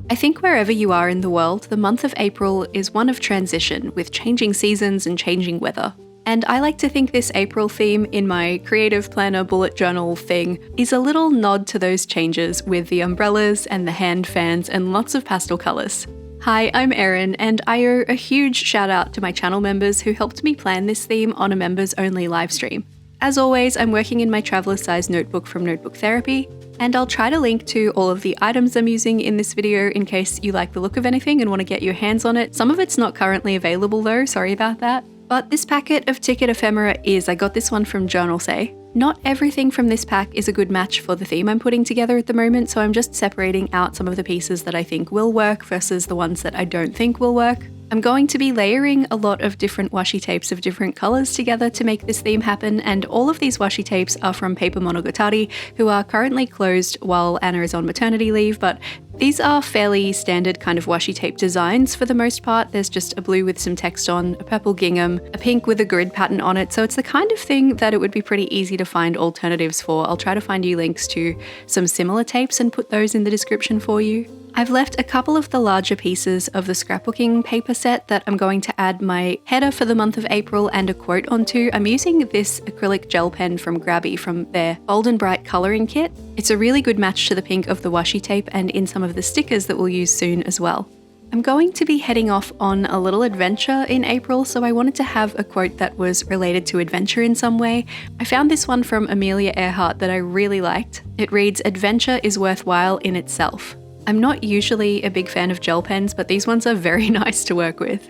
I think wherever you are in the world, the month of April is one of transition, with changing seasons and changing weather. And I like to think this April theme in my creative planner bullet journal thing is a little nod to those changes with the umbrellas and the hand fans and lots of pastel colours. Hi, I'm Erin, and I owe a huge shout out to my channel members who helped me plan this theme on a members only livestream. As always, I'm working in my traveller size notebook from Notebook Therapy, and I'll try to link to all of the items I'm using in this video in case you like the look of anything and want to get your hands on it. Some of it's not currently available though, sorry about that. But this packet of ticket ephemera is. I got this one from JOURNALSAY. Not everything from this pack is a good match for the theme I'm putting together at the moment, so I'm just separating out some of the pieces that I think will work versus the ones that I don't think will work. I'm going to be layering a lot of different washi tapes of different colours together to make this theme happen, and all of these washi tapes are from Paper Monogatari, who are currently closed while Anna is on maternity leave, but these are fairly standard kind of washi tape designs for the most part. There's just a blue with some text on, a purple gingham, a pink with a grid pattern on it, so it's the kind of thing that it would be pretty easy to find alternatives for. I'll try to find you links to some similar tapes and put those in the description for you. I've left a couple of the larger pieces of the scrapbooking paper set that I'm going to add my header for the month of April and a quote onto. I'm using this acrylic gel pen from Grabby from their Bold and Bright colouring kit. It's a really good match to the pink of the washi tape and in some of the stickers that we'll use soon as well. I'm going to be heading off on a little adventure in April, so I wanted to have a quote that was related to adventure in some way. I found this one from Amelia Earhart that I really liked. It reads, "Adventure is worthwhile in itself." I'm not usually a big fan of gel pens, but these ones are very nice to work with.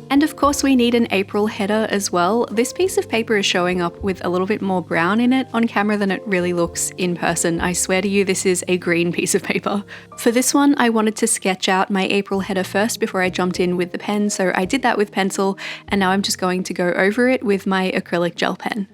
And of course we need an April header as well. This piece of paper is showing up with a little bit more brown in it on camera than it really looks in person. I swear to you, this is a green piece of paper. For this one, I wanted to sketch out my April header first before I jumped in with the pen, so I did that with pencil, and now I'm just going to go over it with my acrylic gel pen.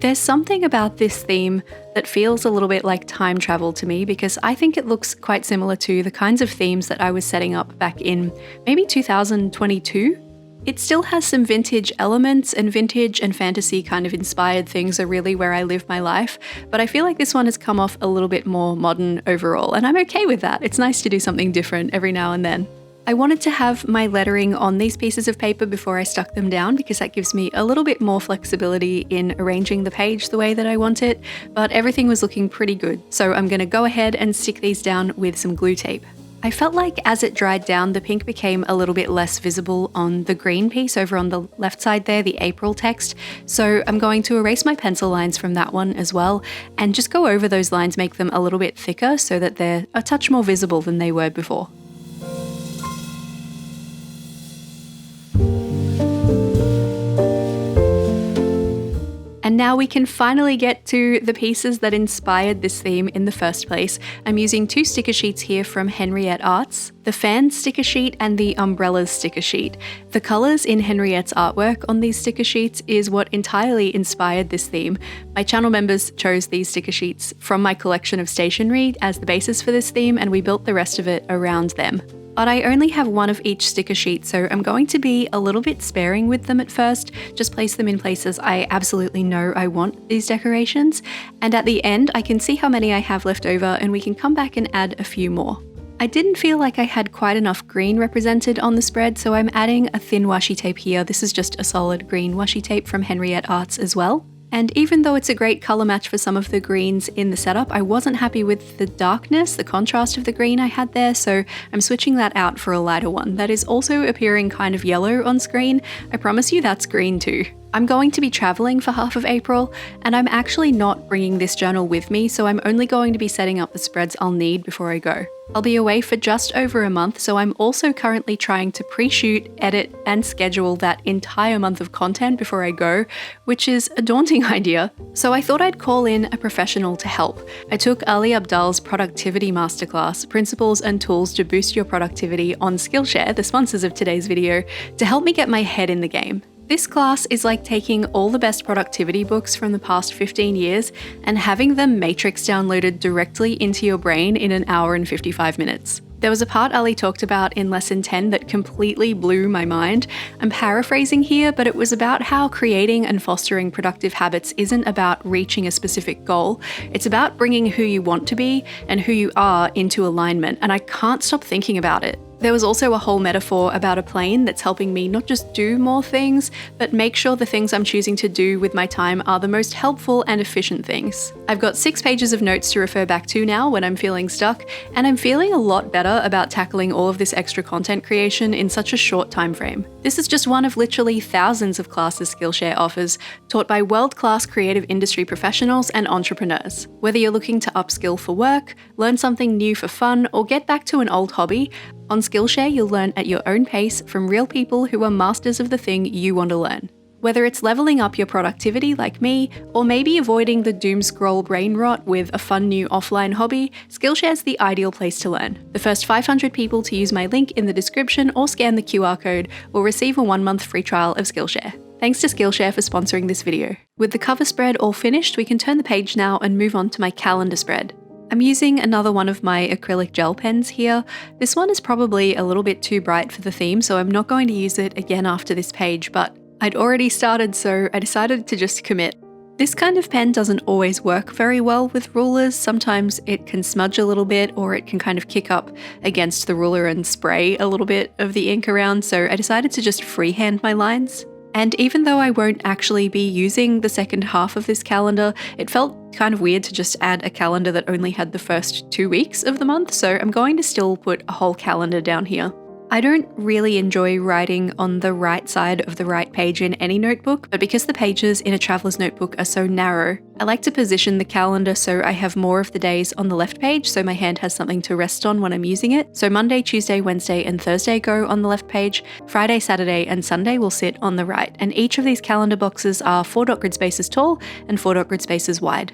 There's something about this theme that feels a little bit like time travel to me because I think it looks quite similar to the kinds of themes that I was setting up back in maybe 2022. It still has some vintage elements, and vintage and fantasy kind of inspired things are really where I live my life, but I feel like this one has come off a little bit more modern overall, and I'm okay with that. It's nice to do something different every now and then. I wanted to have my lettering on these pieces of paper before I stuck them down because that gives me a little bit more flexibility in arranging the page the way that I want it, but everything was looking pretty good, so I'm going to go ahead and stick these down with some glue tape. I felt like as it dried down, the pink became a little bit less visible on the green piece over on the left side there, the April text. So I'm going to erase my pencil lines from that one as well and just go over those lines, make them a little bit thicker so that they're a touch more visible than they were before. And now we can finally get to the pieces that inspired this theme in the first place. I'm using two sticker sheets here from Henriette Arts, the fan sticker sheet and the umbrellas sticker sheet. The colours in Henriette's artwork on these sticker sheets is what entirely inspired this theme. My channel members chose these sticker sheets from my collection of stationery as the basis for this theme, and we built the rest of it around them. But I only have one of each sticker sheet, so I'm going to be a little bit sparing with them at first, just place them in places I absolutely know I want these decorations, and at the end I can see how many I have left over and we can come back and add a few more. I didn't feel like I had quite enough green represented on the spread, so I'm adding a thin washi tape here. This is just a solid green washi tape from Henriette Arts as well. And even though it's a great colour match for some of the greens in the setup, I wasn't happy with the darkness, the contrast of the green I had there, so I'm switching that out for a lighter one that is also appearing kind of yellow on screen. I promise you that's green too. I'm going to be traveling for half of April, and I'm actually not bringing this journal with me, so I'm only going to be setting up the spreads I'll need before I go. I'll be away for just over a month, so I'm also currently trying to pre-shoot, edit, and schedule that entire month of content before I go, which is a daunting idea. So I thought I'd call in a professional to help. I took Ali Abdal's Productivity Masterclass, Principles and Tools to Boost Your Productivity on Skillshare, the sponsors of today's video, to help me get my head in the game. This class is like taking all the best productivity books from the past 15 years and having them matrix downloaded directly into your brain in an hour and 55 minutes. There was a part Ali talked about in Lesson 10 that completely blew my mind. I'm paraphrasing here, but it was about how creating and fostering productive habits isn't about reaching a specific goal. It's about bringing who you want to be and who you are into alignment, and I can't stop thinking about it. There was also a whole metaphor about a plane that's helping me not just do more things, but make sure the things I'm choosing to do with my time are the most helpful and efficient things. I've got 6 pages of notes to refer back to now when I'm feeling stuck, and I'm feeling a lot better about tackling all of this extra content creation in such a short time frame. This is just one of literally thousands of classes Skillshare offers, taught by world-class creative industry professionals and entrepreneurs. Whether you're looking to upskill for work, learn something new for fun, or get back to an old hobby, on Skillshare, you'll learn at your own pace from real people who are masters of the thing you want to learn. Whether it's leveling up your productivity like me, or maybe avoiding the doom scroll brain rot with a fun new offline hobby, Skillshare's the ideal place to learn. The first 500 people to use my link in the description or scan the QR code will receive a 1-month free trial of Skillshare. Thanks to Skillshare for sponsoring this video. With the cover spread all finished, we can turn the page now and move on to my calendar spread. I'm using another one of my acrylic gel pens here. This one is probably a little bit too bright for the theme, so I'm not going to use it again after this page, but I'd already started, so I decided to just commit. This kind of pen doesn't always work very well with rulers. Sometimes it can smudge a little bit, or it can kind of kick up against the ruler and spray a little bit of the ink around, so I decided to just freehand my lines. And even though I won't actually be using the second half of this calendar, it felt kind of weird to just add a calendar that only had the first 2 weeks of the month, so I'm going to still put a whole calendar down here. I don't really enjoy writing on the right side of the right page in any notebook, but because the pages in a traveler's notebook are so narrow, I like to position the calendar so I have more of the days on the left page so my hand has something to rest on when I'm using it. So Monday, Tuesday, Wednesday, and Thursday go on the left page, Friday, Saturday, and Sunday will sit on the right, and each of these calendar boxes are 4 dot grid spaces tall and 4 dot grid spaces wide.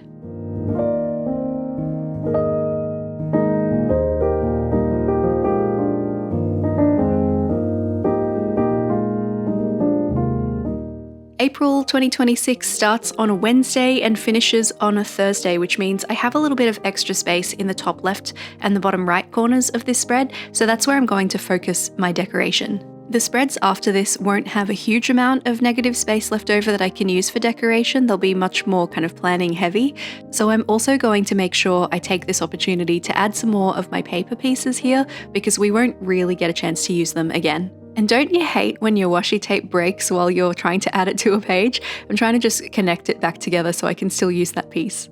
April 2026 starts on a Wednesday and finishes on a Thursday, which means I have a little bit of extra space in the top left and the bottom right corners of this spread, so that's where I'm going to focus my decoration. The spreads after this won't have a huge amount of negative space left over that I can use for decoration. They'll be much more kind of planning heavy. So I'm also going to make sure I take this opportunity to add some more of my paper pieces here, because we won't really get a chance to use them again. And don't you hate when your washi tape breaks while you're trying to add it to a page? I'm trying to just connect it back together so I can still use that piece.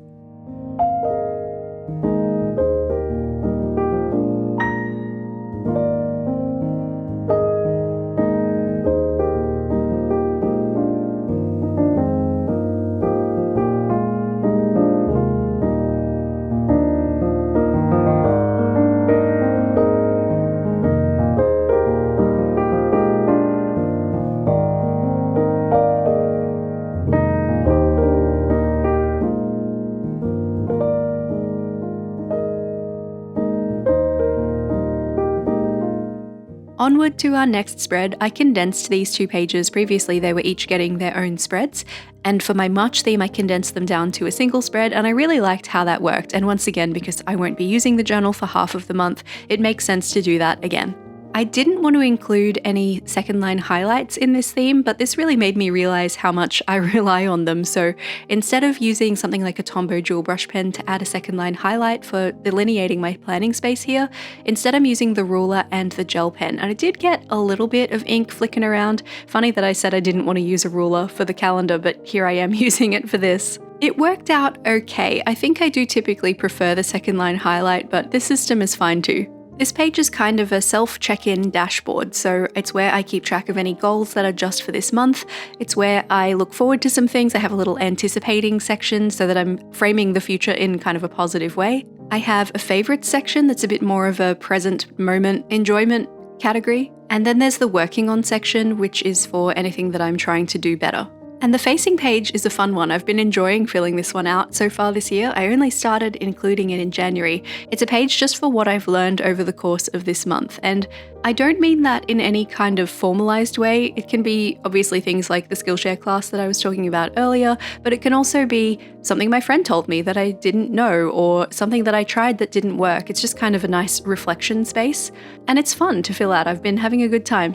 Onward to our next spread, I condensed these 2 pages. Previously they were each getting their own spreads, and for my March theme I condensed them down to a single spread, and I really liked how that worked. And once again, because I won't be using the journal for half of the month, it makes sense to do that again. I didn't want to include any second line highlights in this theme, but this really made me realize how much I rely on them. So instead of using something like a Tombow dual brush pen to add a second line highlight for delineating my planning space here, instead I'm using the ruler and the gel pen. And I did get a little bit of ink flicking around. Funny that I said I didn't want to use a ruler for the calendar, but here I am using it for this. It worked out okay. I think I do typically prefer the second line highlight, but this system is fine too. This page is kind of a self-check-in dashboard, so it's where I keep track of any goals that are just for this month. It's where I look forward to some things. I have a little anticipating section so that I'm framing the future in kind of a positive way. I have a favorites section that's a bit more of a present moment enjoyment category. And then there's the working on section, which is for anything that I'm trying to do better. And the facing page is a fun one. I've been enjoying filling this one out so far this year. I only started including it in January. It's a page just for what I've learned over the course of this month. And I don't mean that in any kind of formalized way. It can be obviously things like the Skillshare class that I was talking about earlier, but it can also be something my friend told me that I didn't know, or something that I tried that didn't work. It's just kind of a nice reflection space. And it's fun to fill out. I've been having a good time.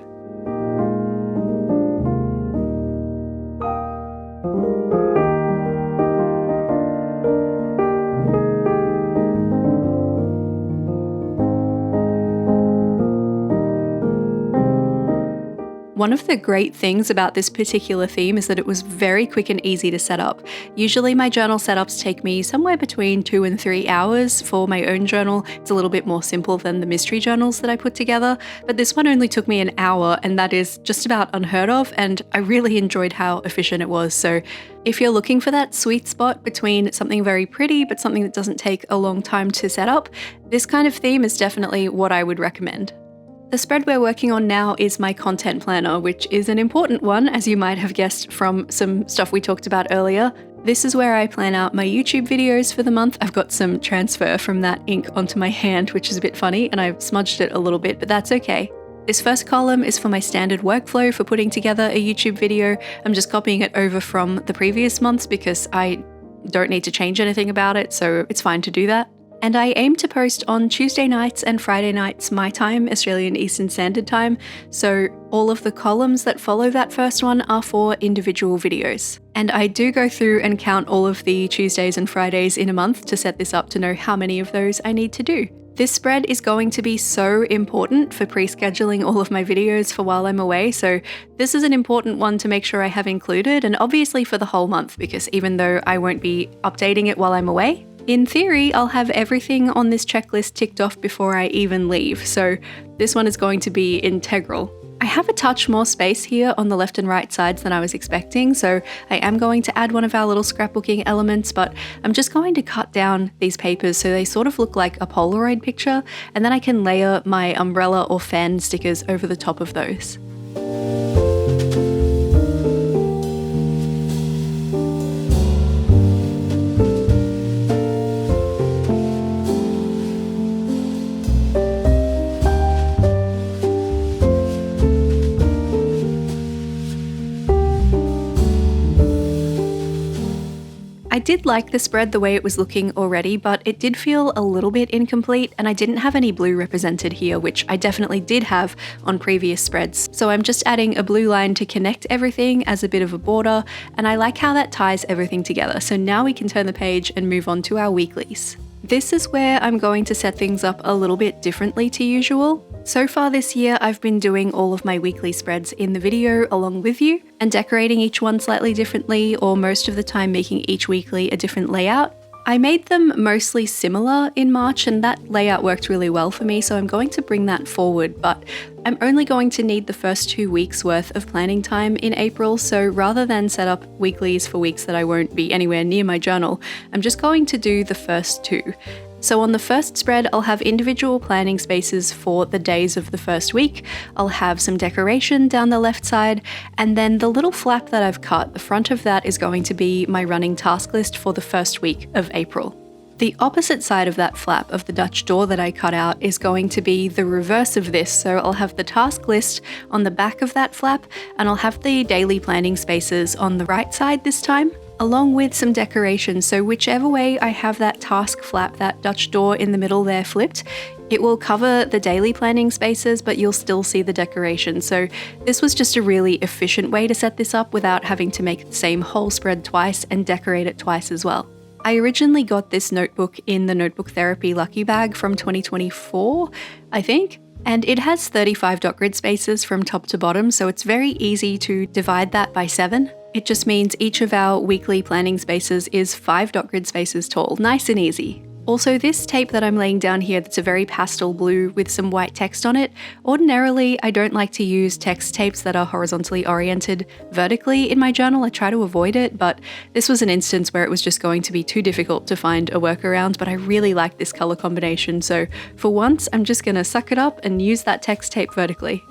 One of the great things about this particular theme is that it was very quick and easy to set up. Usually my journal setups take me somewhere between 2 and 3 hours. For my own journal, it's a little bit more simple than the mystery journals that I put together, but this one only took me an hour, and that is just about unheard of, and I really enjoyed how efficient it was. So if you're looking for that sweet spot between something very pretty but something that doesn't take a long time to set up, this kind of theme is definitely what I would recommend. The spread we're working on now is my content planner, which is an important one, as you might have guessed from some stuff we talked about earlier. This is where I plan out my YouTube videos for the month. I've got some transfer from that ink onto my hand, which is a bit funny, and I've smudged it a little bit, but that's okay. This first column is for my standard workflow for putting together a YouTube video. I'm just copying it over from the previous months because I don't need to change anything about it, so it's fine to do that. And I aim to post on Tuesday nights and Friday nights my time, Australian Eastern Standard Time, so all of the columns that follow that first one are for individual videos. And I do go through and count all of the Tuesdays and Fridays in a month to set this up to know how many of those I need to do. This spread is going to be so important for pre-scheduling all of my videos for while I'm away, so this is an important one to make sure I have included, and obviously for the whole month, because even though I won't be updating it while I'm away, in theory, I'll have everything on this checklist ticked off before I even leave, so this one is going to be integral. I have a touch more space here on the left and right sides than I was expecting, so I am going to add one of our little scrapbooking elements, but I'm just going to cut down these papers so they sort of look like a Polaroid picture, and then I can layer my umbrella or fan stickers over the top of those. I did like the spread the way it was looking already, but it did feel a little bit incomplete, and I didn't have any blue represented here, which I definitely did have on previous spreads. So I'm just adding a blue line to connect everything as a bit of a border, and I like how that ties everything together. So now we can turn the page and move on to our weeklies. This is where I'm going to set things up a little bit differently to usual. So far this year, I've been doing all of my weekly spreads in the video along with you, and decorating each one slightly differently, or most of the time making each weekly a different layout. I made them mostly similar in March, and that layout worked really well for me, so I'm going to bring that forward, but I'm only going to need the first 2 weeks worth of planning time in April, so rather than set up weeklies for weeks that I won't be anywhere near my journal, I'm just going to do the first 2. So on the first spread, I'll have individual planning spaces for the days of the first week. I'll have some decoration down the left side, and then the little flap that I've cut, the front of that is going to be my running task list for the first week of April. The opposite side of that flap of the Dutch door that I cut out is going to be the reverse of this, so I'll have the task list on the back of that flap, and I'll have the daily planning spaces on the right side this time, along with some decoration. So whichever way I have that task flap, that Dutch door in the middle there flipped, it will cover the daily planning spaces, but you'll still see the decoration. So this was just a really efficient way to set this up without having to make the same whole spread twice and decorate it twice as well. I originally got this notebook in the Notebook Therapy Lucky Bag from 2024, I think. And it has 35 dot grid spaces from top to bottom, so it's very easy to divide that by 7. It just means each of our weekly planning spaces is 5 dot grid spaces tall, nice and easy. Also, this tape that I'm laying down here that's a very pastel blue with some white text on it, ordinarily I don't like to use text tapes that are horizontally oriented vertically in my journal. I try to avoid it, but this was an instance where it was just going to be too difficult to find a workaround, but I really like this color combination, so for once I'm just gonna suck it up and use that text tape vertically.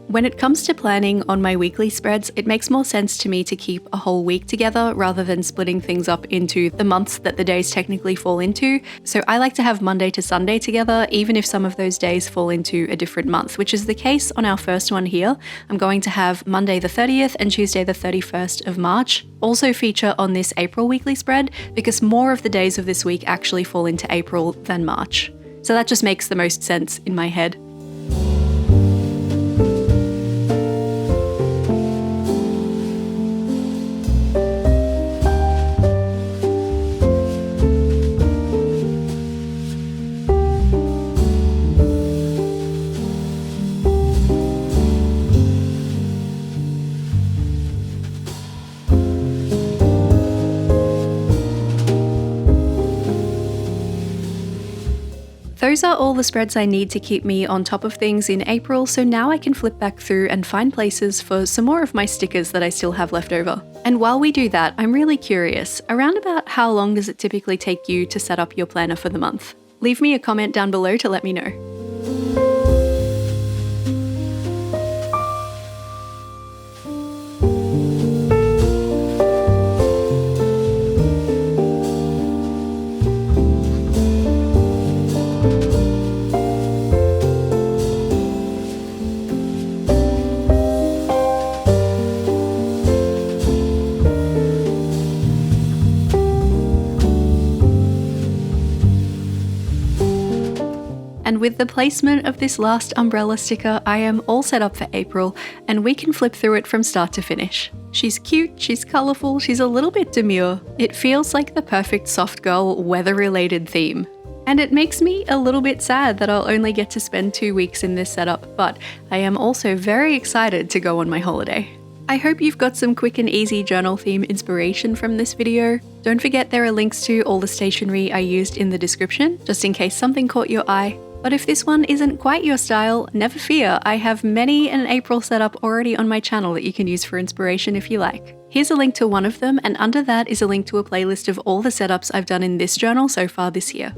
When it comes to planning on my weekly spreads, it makes more sense to me to keep a whole week together rather than splitting things up into the months that the days technically fall into. So I like to have Monday to Sunday together, even if some of those days fall into a different month, which is the case on our first one here. I'm going to have Monday the 30th and Tuesday the 31st of March also feature on this April weekly spread because more of the days of this week actually fall into April than March. So that just makes the most sense in my head. Those are all the spreads I need to keep me on top of things in April, so now I can flip back through and find places for some more of my stickers that I still have left over. And while we do that, I'm really curious, around about how long does it typically take you to set up your planner for the month? Leave me a comment down below to let me know. And with the placement of this last umbrella sticker, I am all set up for April, and we can flip through it from start to finish. She's cute, she's colourful, she's a little bit demure. It feels like the perfect soft girl weather-related theme. And it makes me a little bit sad that I'll only get to spend 2 weeks in this setup, but I am also very excited to go on my holiday. I hope you've got some quick and easy journal theme inspiration from this video. Don't forget there are links to all the stationery I used in the description, just in case something caught your eye. But if this one isn't quite your style, never fear, I have many an April setup already on my channel that you can use for inspiration if you like. Here's a link to one of them, and under that is a link to a playlist of all the setups I've done in this journal so far this year.